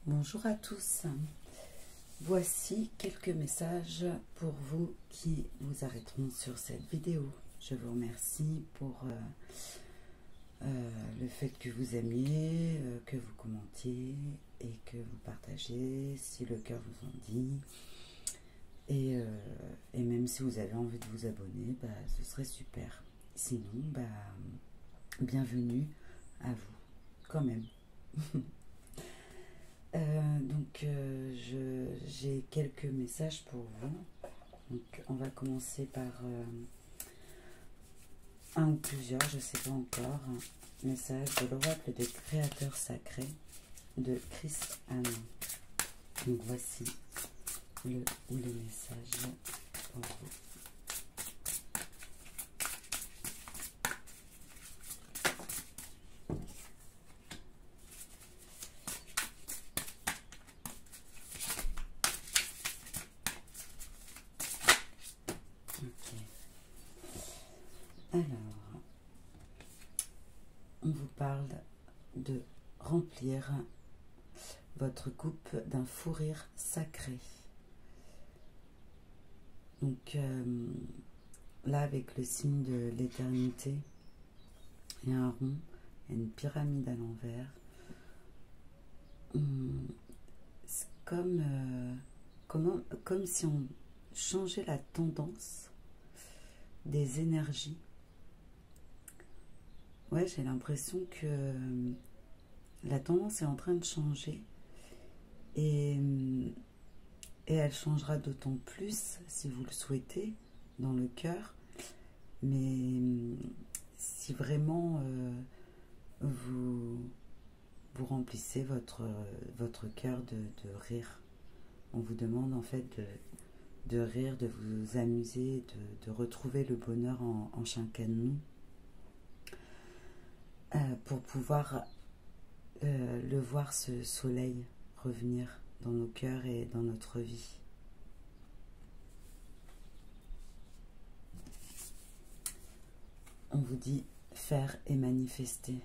Bonjour à tous, voici quelques messages pour vous qui vous arrêteront sur cette vidéo. Je vous remercie pour le fait que vous aimiez, que vous commentiez et que vous partagez si le cœur vous en dit. Et même si vous avez envie de vous abonner, ce serait super. Sinon, bienvenue à vous quand même. J'ai quelques messages pour vous. Donc, on va commencer par un ou plusieurs, je ne sais pas encore. Message de l'oracle des créateurs sacrés de Chris Anne. Donc, voici le ou les messages pour vous. Alors, on vous parle de remplir votre coupe d'un fou rire sacré. Donc là, avec le signe de l'éternité, il y a un rond, il y a une pyramide à l'envers. C'est comme si on changeait la tendance des énergies. Ouais, j'ai l'impression que la tendance est en train de changer et elle changera d'autant plus si vous le souhaitez dans le cœur. Mais si vraiment vous remplissez votre cœur de rire, on vous demande en fait de rire, de vous amuser, de retrouver le bonheur en chacun de nous. Pour pouvoir le voir, ce soleil revenir dans nos cœurs et dans notre vie. On vous dit faire et manifester.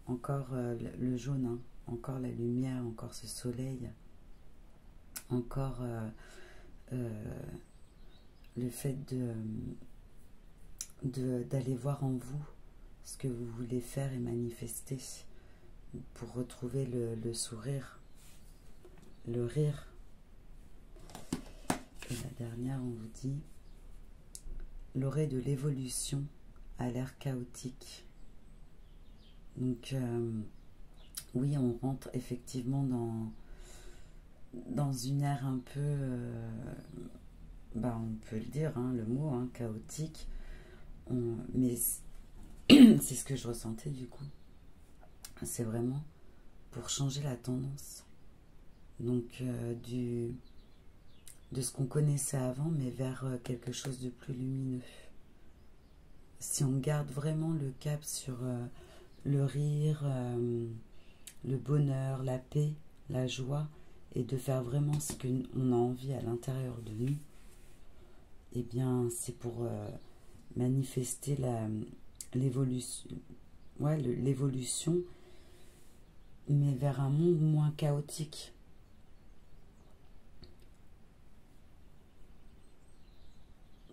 Encore le jaune, hein, encore la lumière, encore ce soleil, encore le fait d'aller voir en vous ce que vous voulez faire et manifester pour retrouver le sourire, le rire. Et la dernière, on vous dit l'orée de l'évolution a l'air chaotique. Donc oui, on rentre effectivement dans une ère un peu, on peut le dire, hein, le mot, hein, chaotique. Mais c'est ce que je ressentais du coup. C'est vraiment pour changer la tendance. Donc de ce qu'on connaissait avant, mais vers quelque chose de plus lumineux. Si on garde vraiment le cap sur le rire, le bonheur, la paix, la joie, et de faire vraiment ce qu'on a envie à l'intérieur de nous, eh bien c'est pour manifester l'évolution, l'évolution, mais vers un monde moins chaotique.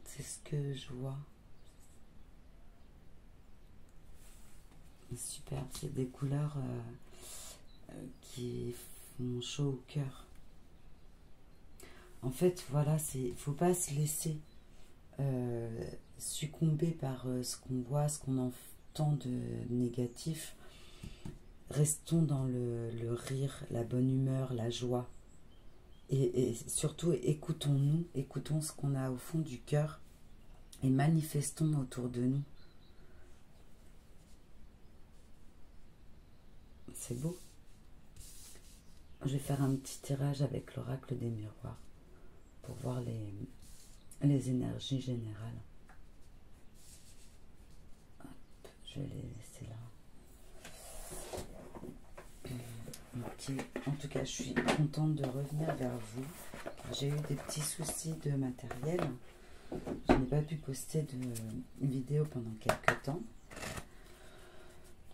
C'est ce que je vois. Super, c'est des couleurs qui font chaud au cœur. En fait, voilà, il faut pas se laisser succomber par ce qu'on voit, ce qu'on entend de négatif. Restons dans le rire, la bonne humeur, la joie. Et surtout, écoutons-nous, écoutons ce qu'on a au fond du cœur et manifestons autour de nous. C'est beau. Je vais faire un petit tirage avec l'oracle des miroirs pour voir les énergies générales. Hop, je vais les laisser là. Ok. En tout cas, je suis contente de revenir vers vous. J'ai eu des petits soucis de matériel. Je n'ai pas pu poster de vidéo pendant quelques temps.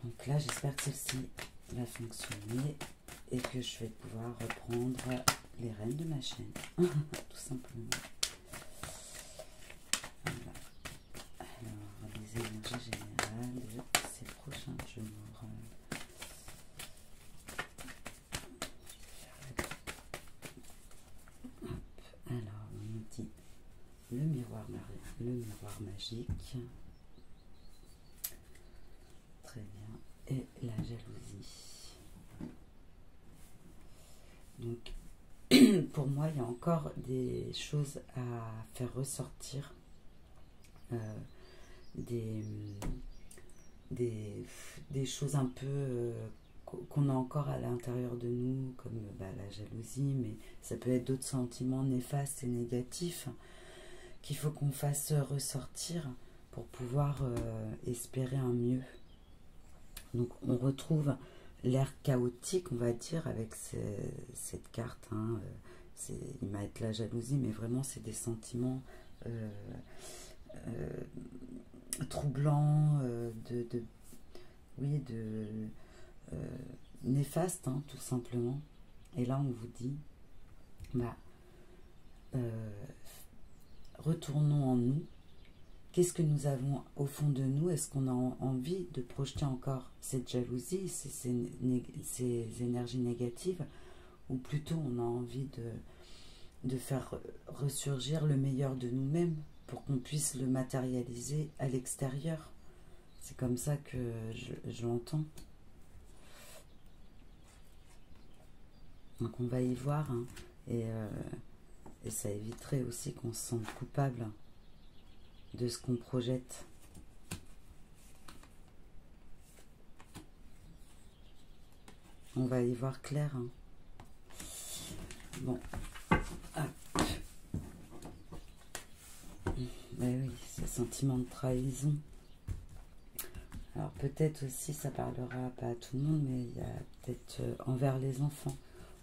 Donc là, j'espère que celle-ci va fonctionner. et que je vais pouvoir reprendre les rênes de ma chaîne, tout simplement. Voilà. Alors, les énergies générales de ces prochains jours. Hop. Alors, on nous dit le miroir magique. Très bien. Et la jalousie. Donc, pour moi, il y a encore des choses à faire ressortir. Des choses un peu qu'on a encore à l'intérieur de nous, comme la jalousie, mais ça peut être d'autres sentiments néfastes et négatifs qu'il faut qu'on fasse ressortir pour pouvoir espérer un mieux. Donc on retrouve l'air chaotique, on va dire, avec cette carte. Hein, il m'a été la jalousie, mais vraiment c'est des sentiments troublants, néfastes, hein, tout simplement. Et là on vous dit, retournons en nous. Qu'est-ce que nous avons au fond de nous? Est-ce qu'on a envie de projeter encore cette jalousie, ces énergies négatives, ou plutôt on a envie de faire ressurgir le meilleur de nous-mêmes pour qu'on puisse le matérialiser à l'extérieur? C'est comme ça que je l'entends. Donc on va y voir, hein, et ça éviterait aussi qu'on se sente coupable de ce qu'on projette. On va y voir clair. Hein. Bon. Hop. Mais oui, ce sentiment de trahison. Alors peut-être aussi, ça parlera pas à tout le monde, mais il y a peut-être envers les enfants.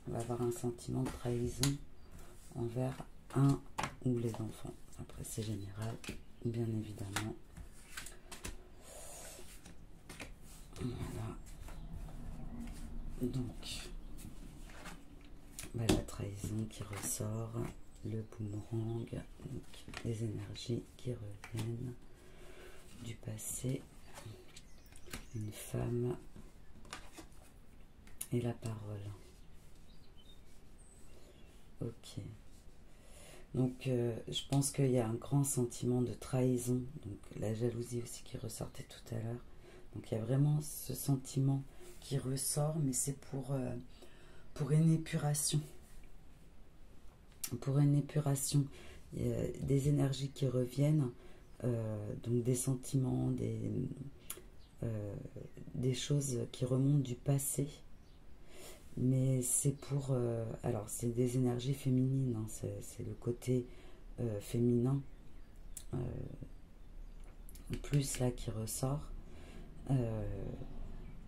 On va avoir un sentiment de trahison envers un ou les enfants. Après, c'est général, bien évidemment. Voilà. Donc, la trahison qui ressort, le boomerang, donc les énergies qui reviennent du passé, une femme et la parole. Ok. Donc, je pense qu'il y a un grand sentiment de trahison. Donc, la jalousie aussi qui ressortait tout à l'heure. Donc, il y a vraiment ce sentiment qui ressort, mais c'est pour une épuration. Pour une épuration. Il y a des énergies qui reviennent. Donc, des sentiments, des choses qui remontent du passé. Mais c'est pour... alors, c'est des énergies féminines, hein, c'est le côté féminin, plus là qui ressort.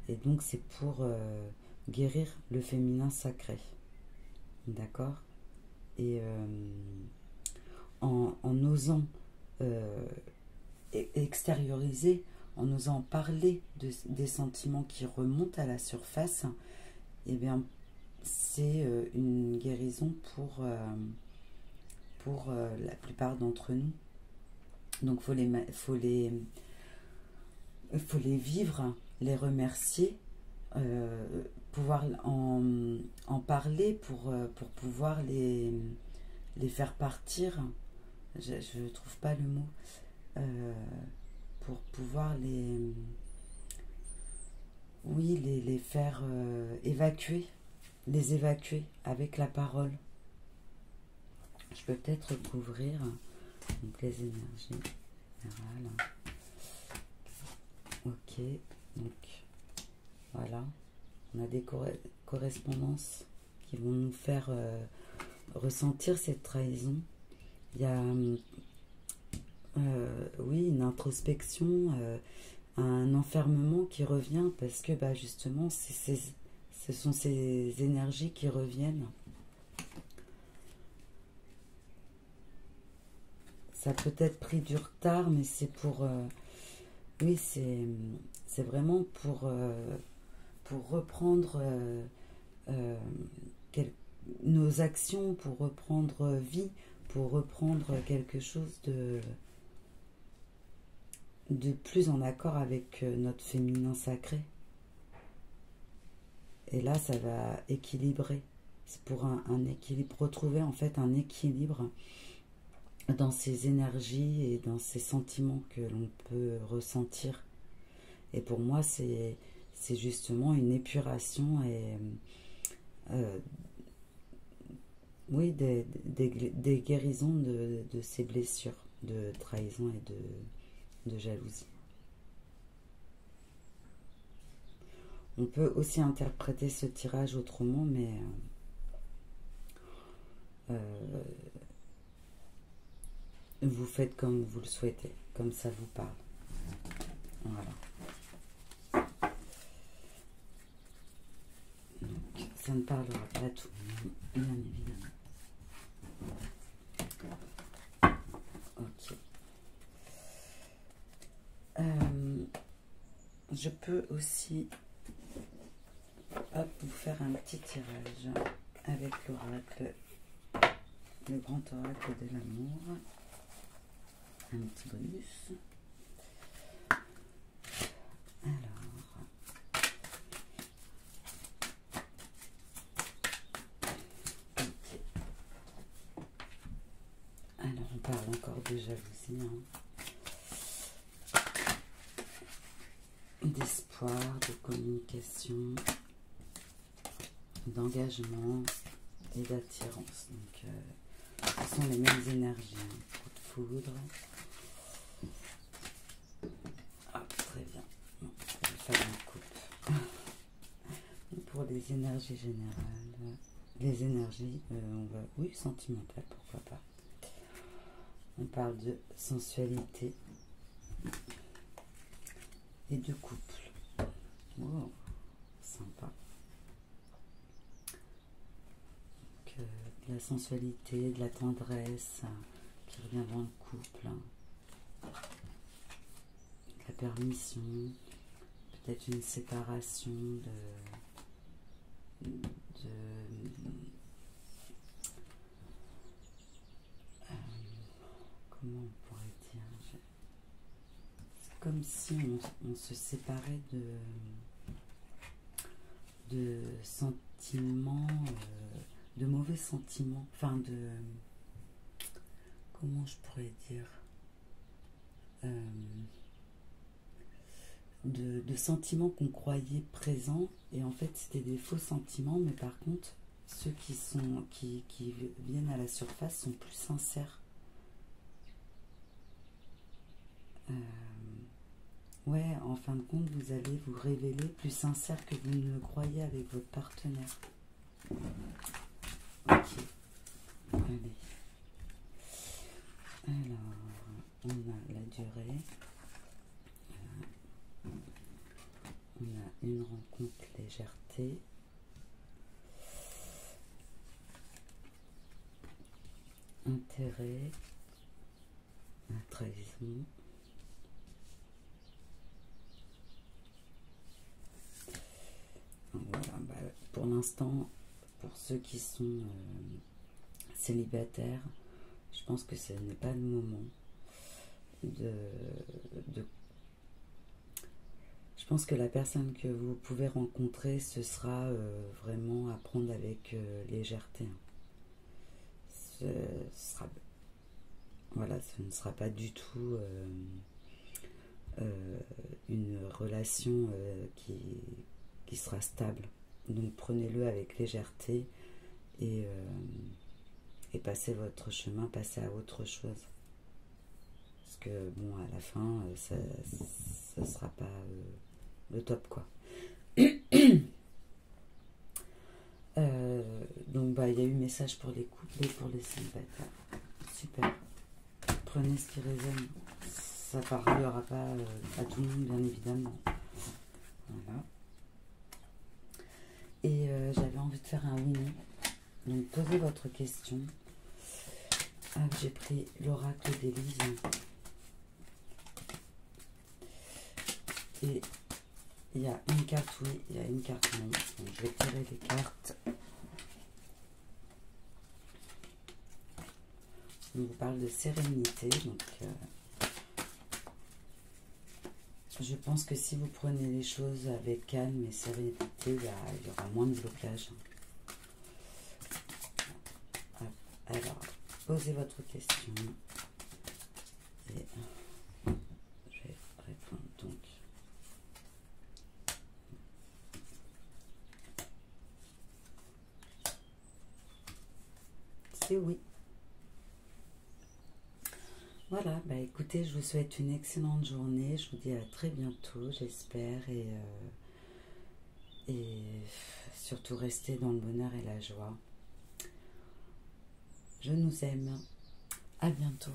Et donc, c'est pour guérir le féminin sacré. D'accord? Et en osant extérioriser, en osant parler des sentiments qui remontent à la surface, eh bien, c'est une guérison pour la plupart d'entre nous. Donc, faut les vivre, les remercier, pouvoir en parler pour pouvoir les faire partir. Je ne trouve pas le mot. Pour pouvoir les faire évacuer, les évacuer avec la parole. Je peux peut-être couvrir donc les énergies générales. Ok, donc voilà, on a des correspondances qui vont nous faire ressentir cette trahison. Il y a oui, une introspection, un enfermement qui revient parce que justement ce sont ces énergies qui reviennent. Ça peut être pris du retard, mais c'est pour oui, c'est vraiment pour reprendre nos actions pour reprendre vie, pour reprendre quelque chose de plus en accord avec notre féminin sacré. Et là, ça va équilibrer. C'est pour un équilibre, retrouver en fait un équilibre dans ces énergies et dans ces sentiments que l'on peut ressentir. Et pour moi, c'est justement une épuration et oui, des guérisons de ces blessures de trahison et de jalousie. On peut aussi interpréter ce tirage autrement, mais vous faites comme vous le souhaitez, comme ça vous parle. Voilà. Donc, ça ne parlera pas à tout le monde, bien évidemment. Ok. Je peux aussi vous faire un petit tirage avec l'oracle, le grand oracle de l'amour. Un petit bonus. Alors, okay. Alors on parle encore de jalousie, hein. D'espoir, de communication, d'engagement et d'attirance. Donc, ce sont les mêmes énergies. Coup de foudre. Ah, très bien. Bon, je vais faire une coupe. Pour les énergies générales, les énergies, on va, oui, sentimentales, pourquoi pas. On parle de sensualité et de couple. Wow, sympa. Donc, de la sensualité, de la tendresse qui revient dans le couple, de la permission, peut-être une séparation comment on pourrait dire, c'est comme si on se séparait de sentiments, de mauvais sentiments, enfin comment je pourrais dire, de sentiments qu'on croyait présents et en fait c'était des faux sentiments, mais par contre ceux qui viennent à la surface sont plus sincères. Ouais, en fin de compte, vous allez vous révéler plus sincère que vous ne le croyez avec votre partenaire. Ok. Allez. Alors, on a la durée. On a une rencontre légèreté. Intérêt. La trahison. Voilà, bah, pour l'instant, pour ceux qui sont célibataires, je pense que ce n'est pas le moment je pense que la personne que vous pouvez rencontrer, ce sera vraiment à prendre avec légèreté. Voilà, ce ne sera pas du tout une relation qui sera stable. Donc prenez-le avec légèreté et passez votre chemin, passez à autre chose. Parce que bon, à la fin, ça ne sera pas le top, quoi. Donc bah, il y a eu message pour les couples et pour les célibataires. Super. Prenez ce qui résonne. Ça ne parlera pas à tout le monde, bien évidemment. Voilà. Et j'avais envie de faire un oui-non. Donc posez votre question. J'ai pris l'oracle d'Élise. Et Il y a une carte oui, il y a une carte non. Donc, je vais tirer les cartes. On vous parle de sérénité. Donc, je pense que si vous prenez les choses avec calme et sérénité, il y aura moins de blocage. Alors, posez votre question. Et je vais répondre donc. C'est oui. Voilà, bah écoutez, je vous souhaite une excellente journée. Je vous dis à très bientôt, j'espère. Et surtout, restez dans le bonheur et la joie. Je nous aime. À bientôt.